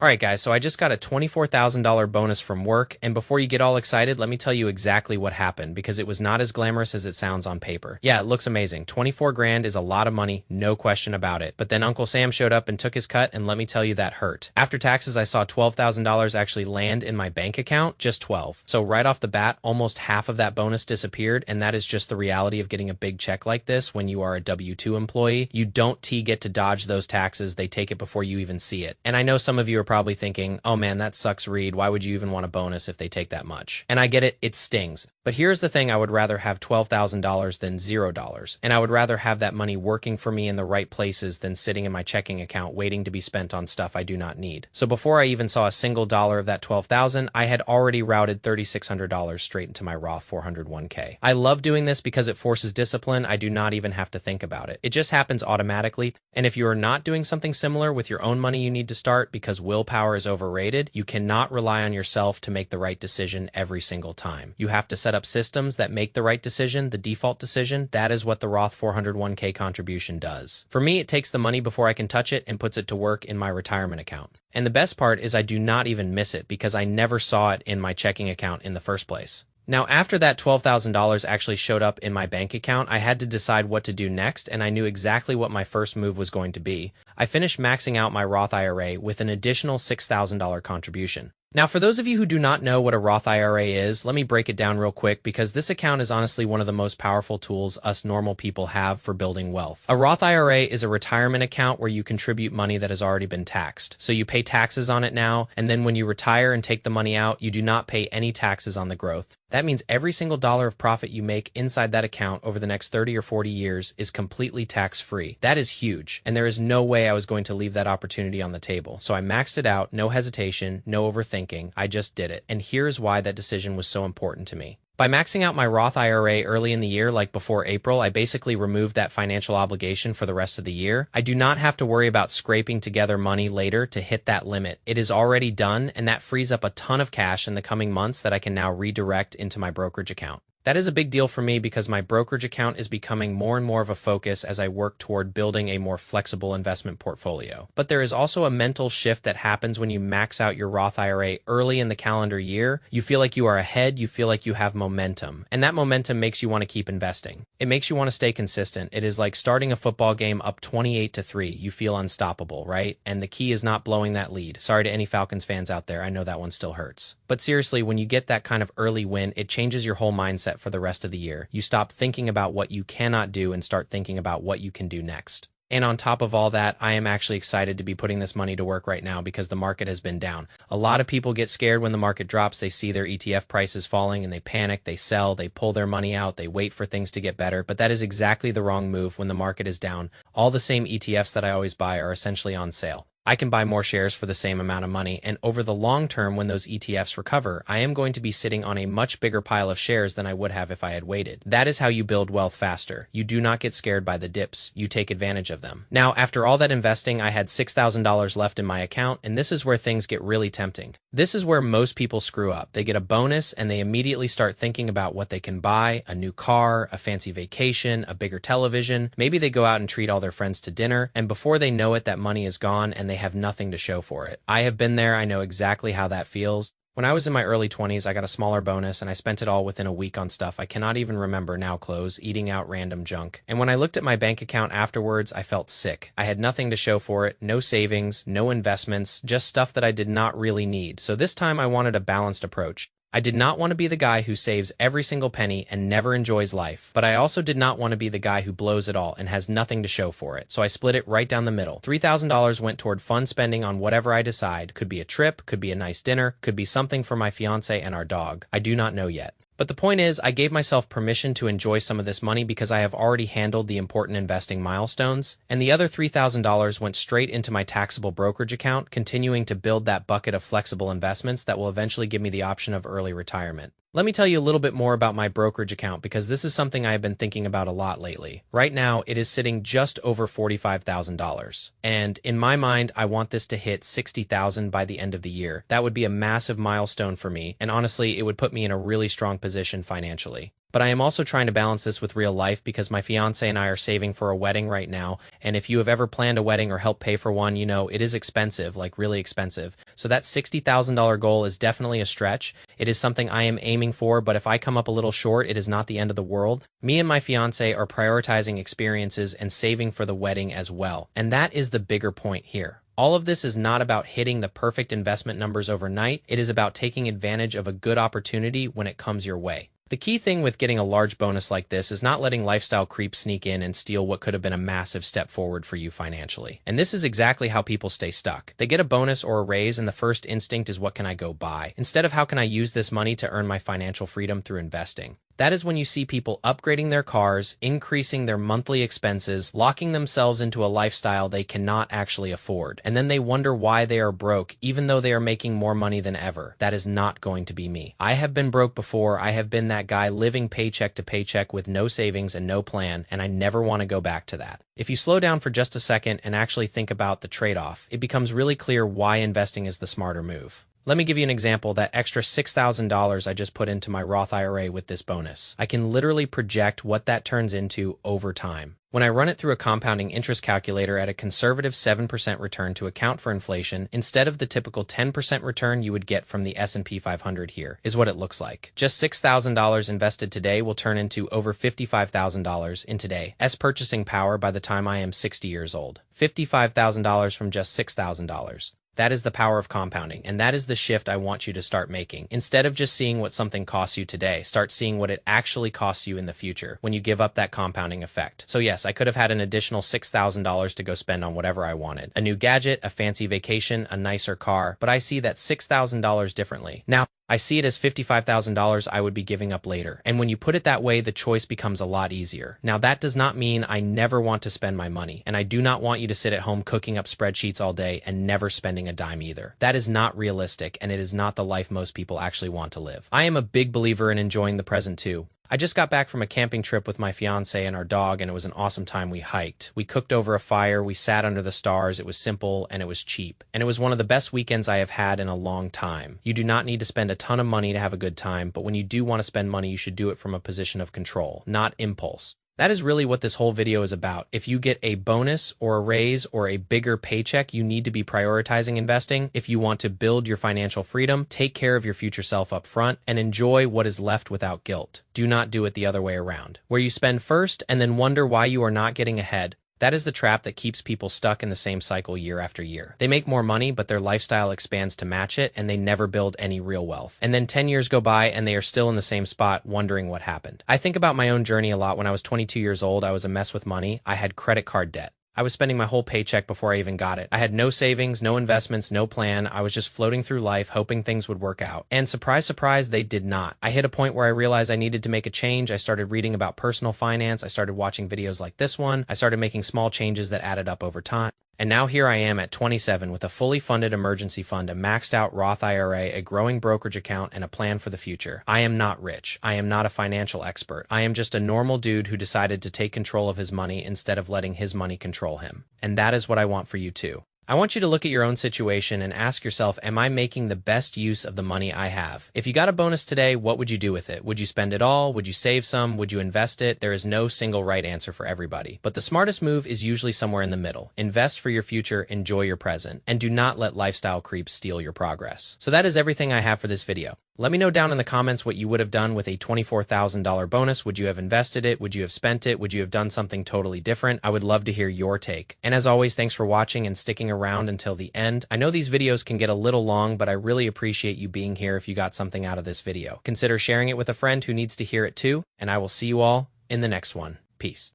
Alright guys, so I just got a $24,000 bonus from work, and before you get all excited, let me tell you exactly what happened, because it was not as glamorous as it sounds on paper. Yeah, it looks amazing. 24 grand is a lot of money, no question about it. But then Uncle Sam showed up and took his cut, and let me tell you that hurt. After taxes, I saw $12,000 actually land in my bank account, just 12. So right off the bat, almost half of that bonus disappeared, and that is just the reality of getting a big check like this when you are a W-2 employee. You don't get to dodge those taxes, they take it before you even see it. And I know some of you are probably thinking, oh man, that sucks, Reed. Why would you even want a bonus if they take that much? And I get it, it stings. But here's the thing, I would rather have $12,000 than $0. And I would rather have that money working for me in the right places than sitting in my checking account waiting to be spent on stuff I do not need. So before I even saw a single dollar of that $12,000, I had already routed $3,600 straight into my Roth 401k. I love doing this because it forces discipline. I do not even have to think about it. It just happens automatically. And if you are not doing something similar with your own money, you need to start because willpower is overrated. You cannot rely on yourself to make the right decision every single time. You have to set up systems that make the right decision, the default decision. That is what the Roth 401k contribution does. For me, it takes the money before I can touch it and puts it to work in my retirement account. And the best part is I do not even miss it because I never saw it in my checking account in the first place. Now, after that $12,000 actually showed up in my bank account, I had to decide what to do next, and I knew exactly what my first move was going to be. I finished maxing out my Roth IRA with an additional $6,000 contribution. Now, for those of you who do not know what a Roth IRA is, let me break it down real quick because this account is honestly one of the most powerful tools us normal people have for building wealth. A Roth IRA is a retirement account where you contribute money that has already been taxed. So you pay taxes on it now, and then when you retire and take the money out, you do not pay any taxes on the growth. That means every single dollar of profit you make inside that account over the next 30 or 40 years is completely tax-free. That is huge, and there is no way I was going to leave that opportunity on the table. So I maxed it out, no hesitation, no overthinking. I just did it. And here's why that decision was so important to me. By maxing out my Roth IRA early in the year, like before April, I basically removed that financial obligation for the rest of the year. I do not have to worry about scraping together money later to hit that limit. It is already done, and that frees up a ton of cash in the coming months that I can now redirect into my brokerage account. That is a big deal for me because my brokerage account is becoming more and more of a focus as I work toward building a more flexible investment portfolio. But there is also a mental shift that happens when you max out your Roth IRA early in the calendar year. You feel like you are ahead, you feel like you have momentum, and that momentum makes you want to keep investing. It makes you want to stay consistent. It is like starting a football game up 28-3. You feel unstoppable, right? And the key is not blowing that lead. Sorry to any Falcons fans out there. I know that one still hurts. But seriously, when you get that kind of early win, it changes your whole mindset for the rest of the year. You stop thinking about what you cannot do and start thinking about what you can do next. And on top of all that, I am actually excited to be putting this money to work right now because the market has been down. A lot of people get scared when the market drops. They see their ETF prices falling and they panic, they sell, they pull their money out, they wait for things to get better. But that is exactly the wrong move when the market is down. All the same ETFs that I always buy are essentially on sale. I can buy more shares for the same amount of money, and over the long term when those ETFs recover, I am going to be sitting on a much bigger pile of shares than I would have if I had waited. That is how you build wealth faster. You do not get scared by the dips. You take advantage of them. Now, after all that investing, I had $6,000 left in my account, and this is where things get really tempting. This is where most people screw up. They get a bonus, and they immediately start thinking about what they can buy, a new car, a fancy vacation, a bigger television. Maybe they go out and treat all their friends to dinner, and before they know it, that money is gone, and they have nothing to show for it. I have been there. I know exactly how that feels. When I was in my early 20s, I got a smaller bonus and I spent it all within a week on stuff I cannot even remember now, clothes, eating out random junk. And when I looked at my bank account afterwards, I felt sick. I had nothing to show for it, no savings, no investments, just stuff that I did not really need. So this time I wanted a balanced approach. I did not want to be the guy who saves every single penny and never enjoys life, but I also did not want to be the guy who blows it all and has nothing to show for it. So I split it right down the middle. $3,000 went toward fun spending on whatever I decide. Could be a trip, could be a nice dinner, could be something for my fiance and our dog. I do not know yet. But the point is, I gave myself permission to enjoy some of this money because I have already handled the important investing milestones, and the other $3,000 went straight into my taxable brokerage account, continuing to build that bucket of flexible investments that will eventually give me the option of early retirement. Let me tell you a little bit more about my brokerage account because this is something I have been thinking about a lot lately. Right now, it is sitting just over $45,000. And in my mind, I want this to hit $60,000 by the end of the year. That would be a massive milestone for me, and honestly, it would put me in a really strong position financially. But I am also trying to balance this with real life because my fiance and I are saving for a wedding right now. And if you have ever planned a wedding or helped pay for one, you know, it is expensive, like really expensive. So that $60,000 goal is definitely a stretch. It is something I am aiming for, but if I come up a little short, it is not the end of the world. Me and my fiance are prioritizing experiences and saving for the wedding as well. And that is the bigger point here. All of this is not about hitting the perfect investment numbers overnight. It is about taking advantage of a good opportunity when it comes your way. The key thing with getting a large bonus like this is not letting lifestyle creep sneak in and steal what could have been a massive step forward for you financially. And this is exactly how people stay stuck. They get a bonus or a raise and the first instinct is, what can I go buy? Instead of, how can I use this money to earn my financial freedom through investing? That is when you see people upgrading their cars, increasing their monthly expenses, locking themselves into a lifestyle they cannot actually afford. And then they wonder why they are broke, even though they are making more money than ever. That is not going to be me. I have been broke before. I have been that guy living paycheck to paycheck with no savings and no plan, and I never want to go back to that. If you slow down for just a second and actually think about the trade-off, it becomes really clear why investing is the smarter move. Let me give you an example. That extra $6,000 I just put into my Roth IRA with this bonus. I can literally project what that turns into over time. When I run it through a compounding interest calculator at a conservative 7% return to account for inflation, instead of the typical 10% return you would get from the S&P 500 here, is what it looks like. Just $6,000 invested today will turn into over $55,000 in today's purchasing power by the time I am 60 years old. $55,000 from just $6,000. That is the power of compounding, and that is the shift I want you to start making. Instead of just seeing what something costs you today, start seeing what it actually costs you in the future when you give up that compounding effect. So yes, I could have had an additional $6,000 to go spend on whatever I wanted. A new gadget, a fancy vacation, a nicer car, but I see that $6,000 differently. Now, I see it as $55,000 I would be giving up later. And when you put it that way, the choice becomes a lot easier. Now, that does not mean I never want to spend my money. And I do not want you to sit at home cooking up spreadsheets all day and never spending a dime either. That is not realistic, and it is not the life most people actually want to live. I am a big believer in enjoying the present too. I just got back from a camping trip with my fiance and our dog, and it was an awesome time. We hiked. We cooked over a fire. We sat under the stars. It was simple and it was cheap. And it was one of the best weekends I have had in a long time. You do not need to spend a ton of money to have a good time, but when you do want to spend money, you should do it from a position of control, not impulse. That is really what this whole video is about. If you get a bonus or a raise or a bigger paycheck, you need to be prioritizing investing. If you want to build your financial freedom, take care of your future self up front, and enjoy what is left without guilt. Do not do it the other way around, where you spend first and then wonder why you are not getting ahead. That is the trap that keeps people stuck in the same cycle year after year. They make more money, but their lifestyle expands to match it, and they never build any real wealth. And then 10 years go by, and they are still in the same spot, wondering what happened. I think about my own journey a lot. When I was 22 years old, I was a mess with money. I had credit card debt. I was spending my whole paycheck before I even got it. I had no savings, no investments, no plan. I was just floating through life, hoping things would work out. And surprise, surprise, they did not. I hit a point where I realized I needed to make a change. I started reading about personal finance. I started watching videos like this one. I started making small changes that added up over time. And now here I am at 27 with a fully funded emergency fund, a maxed out Roth IRA, a growing brokerage account, and a plan for the future. I am not rich. I am not a financial expert. I am just a normal dude who decided to take control of his money instead of letting his money control him. And that is what I want for you too. I want you to look at your own situation and ask yourself, am I making the best use of the money I have? If you got a bonus today, what would you do with it? Would you spend it all? Would you save some? Would you invest it? There is no single right answer for everybody. But the smartest move is usually somewhere in the middle. Invest for your future, enjoy your present, and do not let lifestyle creep steal your progress. So that is everything I have for this video. Let me know down in the comments what you would have done with a $24,000 bonus. Would you have invested it? Would you have spent it? Would you have done something totally different? I would love to hear your take. And as always, thanks for watching and sticking around until the end. I know these videos can get a little long, but I really appreciate you being here if you got something out of this video. Consider sharing it with a friend who needs to hear it too, and I will see you all in the next one. Peace.